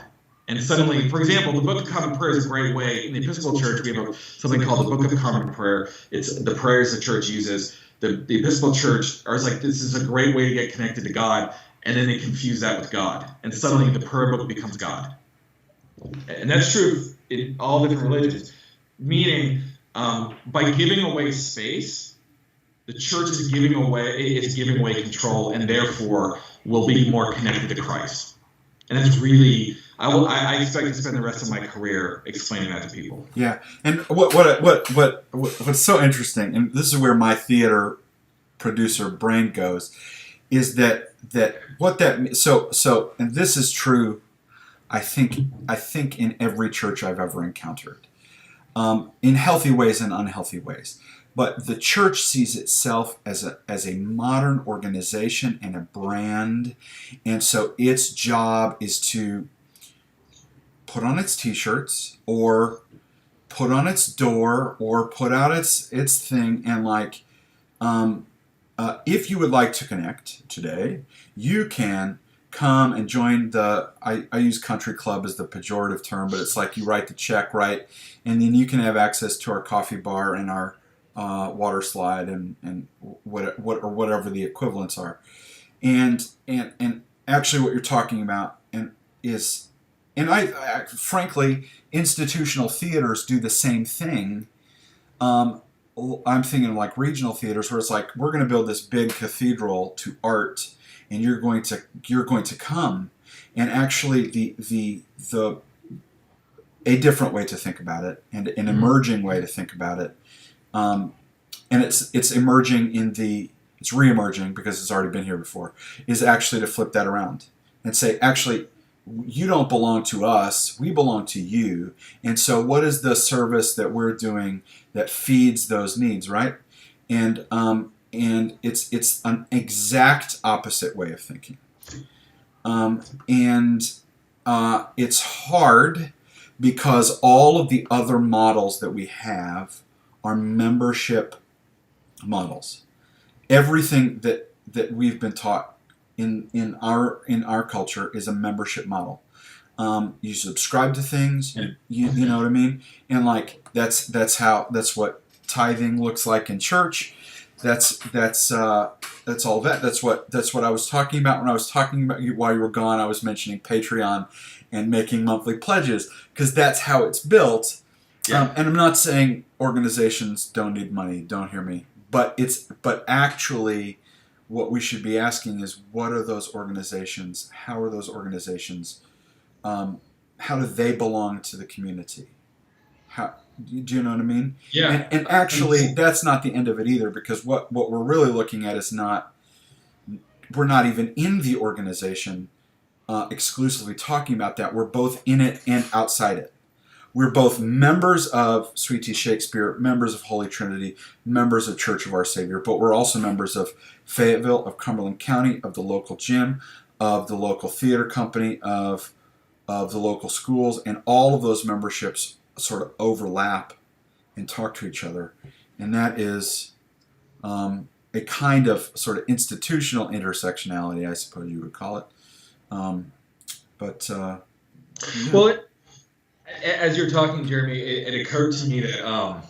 And suddenly, for example, the Book of Common Prayer is a great way. In the Episcopal Church, we have something called the Book of Common Prayer. It's the prayers the church uses. The Episcopal Church is like, this is a great way to get connected to God, and then they confuse that with God, and suddenly the prayer book becomes God. And that's true in all different religions. Meaning, by giving away space, the church is giving away control, and therefore will be more connected to Christ. And that's really, I expect to spend the rest of my career explaining that to people. Yeah, and what's so interesting, and this is where my theater producer brain goes, is that what that means. So, and this is true, I think in every church I've ever encountered, in healthy ways and unhealthy ways. But the church sees itself as a modern organization and a brand, and so its job is to put on its T-shirts, or put on its door, or put out its thing, and like, if you would like to connect today, you can come and join I use country club as the pejorative term, but it's like you write the check, right, and then you can have access to our coffee bar and our water slide and whatever the equivalents are, and actually what you're talking about is I frankly, institutional theaters do the same thing. I'm thinking like regional theaters where it's like, we're going to build this big cathedral to art, and you're going to come, and actually a different way to think about it, and an emerging way to think about it, and it's emerging it's re-emerging because it's already been here before, is actually to flip that around and say, actually, you don't belong to us, we belong to you. And so what is the service that we're doing that feeds those needs, right? And it's an exact opposite way of thinking. It's hard because all of the other models that we have are membership models. Everything that we've been taught in our culture is a membership model. You subscribe to things, you know what I mean, and like that's what tithing looks like in church. That's all that. That's what I was talking about when I was talking about you while you were gone. I was mentioning Patreon and making monthly pledges because that's how it's built. Yeah. And I'm not saying organizations don't need money. Don't hear me. But actually, what we should be asking is, what are those organizations? How are those organizations? How do they belong to the community? Do you know what I mean? Yeah. And actually, that's not the end of it either, because what we're really looking at is we're not even in the organization exclusively talking about that. We're both in it and outside it. We're both members of Sweet Tea Shakespeare, members of Holy Trinity, members of Church of Our Savior, but we're also members of Fayetteville, of Cumberland County, of the local gym, of the local theater company, of the local schools, and all of those memberships sort of overlap and talk to each other. And that is a kind of sort of institutional intersectionality, I suppose you would call it. Yeah. Well, as you're talking, Jeremy, it occurred to me that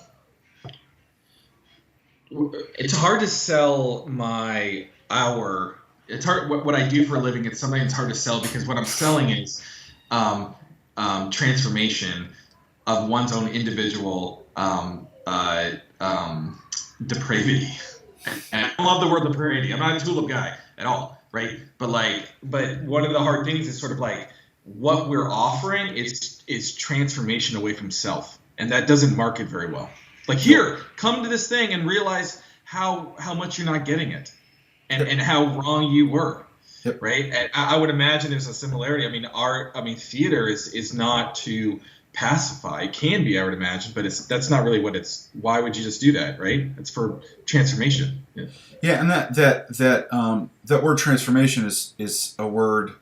it's hard to sell it's hard what I do for a living. It's something that's hard to sell because what I'm selling is transformation of one's own individual depravity. And I love the word depravity. I'm not a tulip guy at all, right? But one of the hard things is sort of like what we're offering is transformation away from self, and that doesn't market very well. Like, here, come to this thing and realize how much you're not getting it, and how wrong you were. Yep. Right? And I would imagine there's a similarity. I mean, theater is not to pacify. It can be, I would imagine, but that's not really what it's. Why would you just do that, right? It's for transformation. Yeah, and that word transformation is a word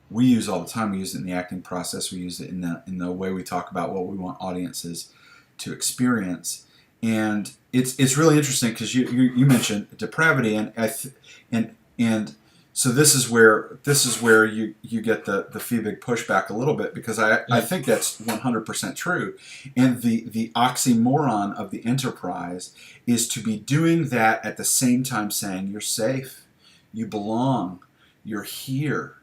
we use all the time. We use it in the acting process. We use it in the way we talk about what we want audiences to experience. And it's really interesting because you mentioned depravity, and so this is where you get the Fiebig pushback a little bit, because I think that's 100% true. And the oxymoron of the enterprise is to be doing that at the same time saying you're safe, you belong, you're here,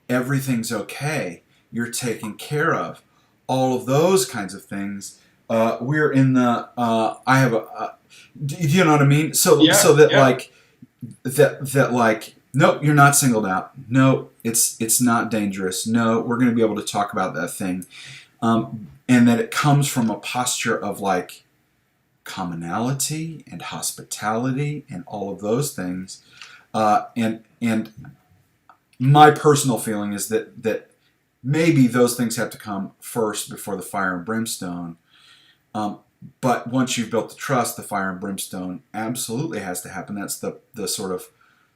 everything's okay, you're taken care of, all of those kinds of things. We're in the I have a do you know what I mean? So that nope, you're not singled out. No, it's not dangerous. No, we're going to be able to talk about that thing, and that it comes from a posture of like commonality and hospitality and all of those things. And my personal feeling is that maybe those things have to come first before the fire and brimstone. But once you've built the trust, the fire and brimstone absolutely has to happen. That's the sort of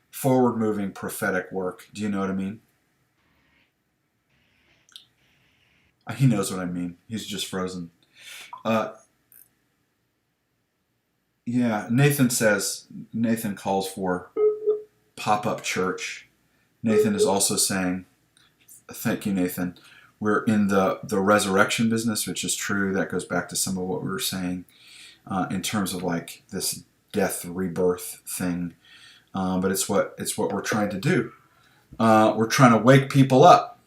forward-moving prophetic work. Do you know what I mean? He knows what I mean. He's just frozen. Yeah, Nathan calls for pop-up church. Nathan is also saying, thank you, Nathan, we're in the resurrection business, which is true. That goes back to some of what we were saying in terms of like this death rebirth thing. But it's what we're trying to do. We're trying to wake people up.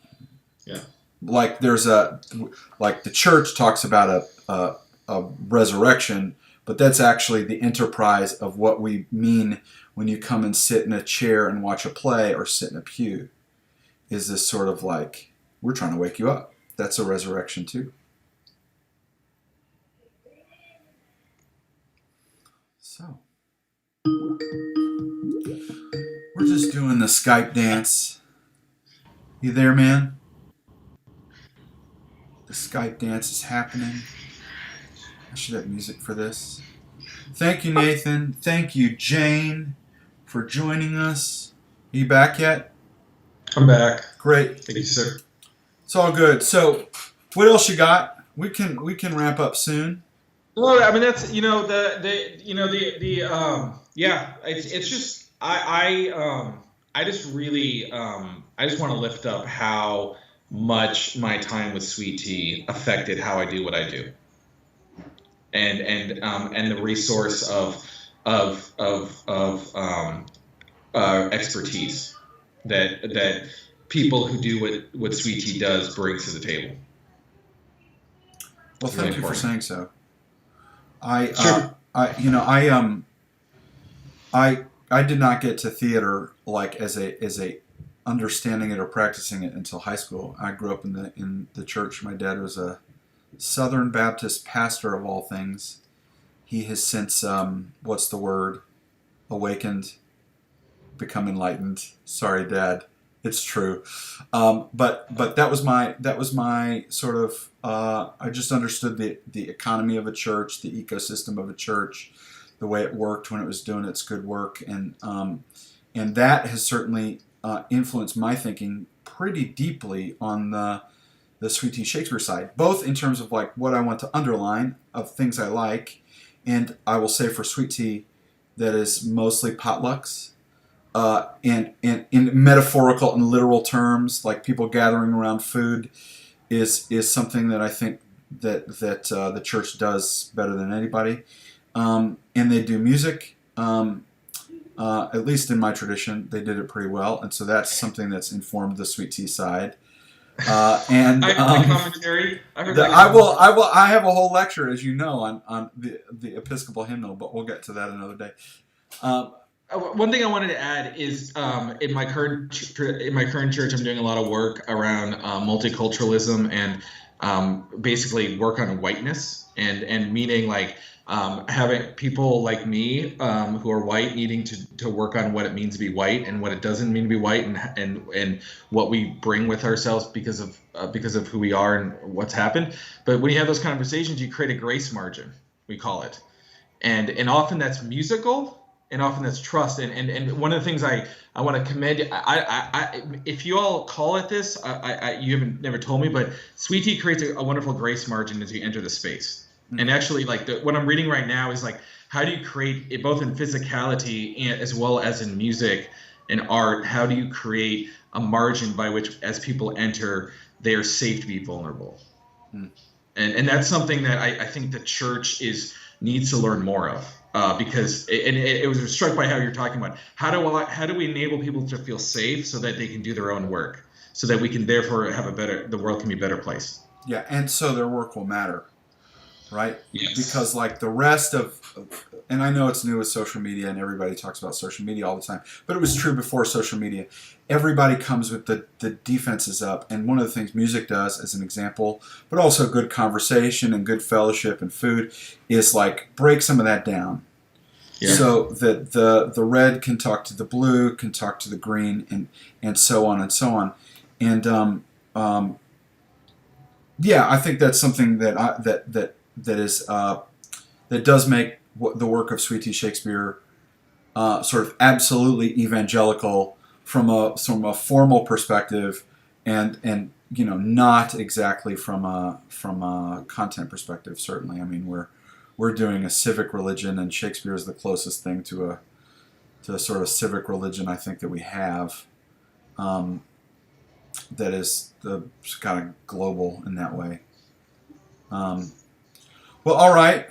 Yeah. Like the church talks about a resurrection, but that's actually the enterprise of what we mean when you come and sit in a chair and watch a play or sit in a pew. Is this sort of like, we're trying to wake you up. That's a resurrection too. So, we're just doing the Skype dance. You there, man? The Skype dance is happening. I should have music for this. Thank you, Nathan. Thank you, Jane, for joining us. Are you back yet? I'm back. Great. Thank you, sir. It's all good. So, what else you got? We can wrap up soon. Well, I mean that's it's just I just really I just want to lift up how much my time with Sweet Tea affected how I do what I do, and the resource of expertise that people who do what Sweet Tea does brings to the table. Well, thank you for saying so. I did not get to theater like as a understanding it or practicing it until high school. I grew up in the church. My dad was a Southern Baptist pastor of all things. He has since awakened, become enlightened. Sorry, Dad. It's true. But that was my sort of I just understood the economy of a church, the ecosystem of a church, the way it worked when it was doing its good work, and that has certainly influenced my thinking pretty deeply on the Sweet Tea Shakespeare side, both in terms of like what I want to underline of things I like, and I will say for Sweet Tea that is mostly potlucks. And in metaphorical and literal terms, like people gathering around food, is something that I think that the church does better than anybody. And they do music. At least in my tradition, they did it pretty well, and so that's something that's informed the Sweet Tea side. And commentary. I have a whole lecture, as you know, on the Episcopal hymnal, but we'll get to that another day. One thing I wanted to add is in my current church, I'm doing a lot of work around multiculturalism and basically work on whiteness and meaning like having people like me who are white needing to work on what it means to be white and what it doesn't mean to be white and what we bring with ourselves because of who we are and what's happened. But when you have those conversations, you create a grace margin, we call it, and often that's musical. And often that's trust. And one of the things I want to commend, I if you all call it this, you haven't never told me, but Sweet Tea creates a wonderful grace margin as you enter the space. Mm-hmm. And actually, like what I'm reading right now is like, how do you create it both in physicality and as well as in music and art? How do you create a margin by which, as people enter, they are safe to be vulnerable? Mm. And that's something that I think the church needs to learn more of. Because it was struck by how you're talking about how do we enable people to feel safe so that they can do their own work, so that we can therefore have the world can be a better place. Yeah, and so their work will matter, right? Yes. Because like the rest of, and I know it's new with social media and everybody talks about social media all the time, but it was true before social media. Everybody comes with the defenses up, and one of the things music does, as an example, but also good conversation and good fellowship and food, is like break some of that down. Yeah. So that the red can talk to the blue, can talk to the green, and so on and so on. And yeah, I think that's something that does make the work of Sweet Tea Shakespeare sort of absolutely evangelical from a formal perspective, and you know, not exactly from a content perspective. Certainly, I mean we're doing a civic religion, and Shakespeare is the closest thing to a sort of civic religion I think that we have. That is the kind of global in that way. Well, all right.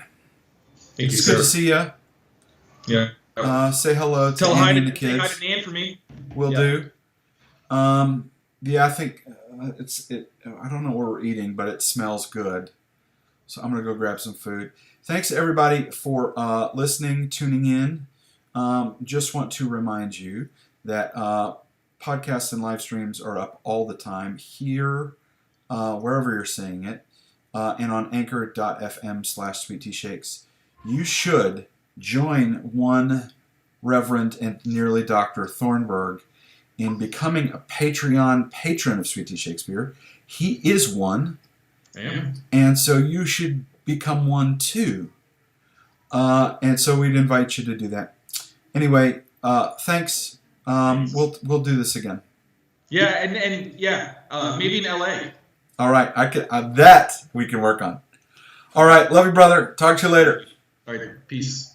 Thank you, it's sir. Good to see you. Yeah. Say hello to Tell hi Andy to and the kids. Say hi to Nan for me. Will do. Yeah, I think I don't know what we're eating, but it smells good. So I'm gonna go grab some food. Thanks everybody for listening, tuning in. Just want to remind you that podcasts and live streams are up all the time here, wherever you're seeing it, and on anchor.fm/sweetteashakes. You should join one Reverend and nearly Dr. Thornberg in becoming a Patreon patron of Sweet Tea Shakespeare. He is one. I am. And so you should become one too. And so we'd invite you to do that. Anyway, thanks. We'll do this again. Yeah, and maybe in LA. All right, I can that we can work on. All right, love you, brother. Talk to you later. All right, peace.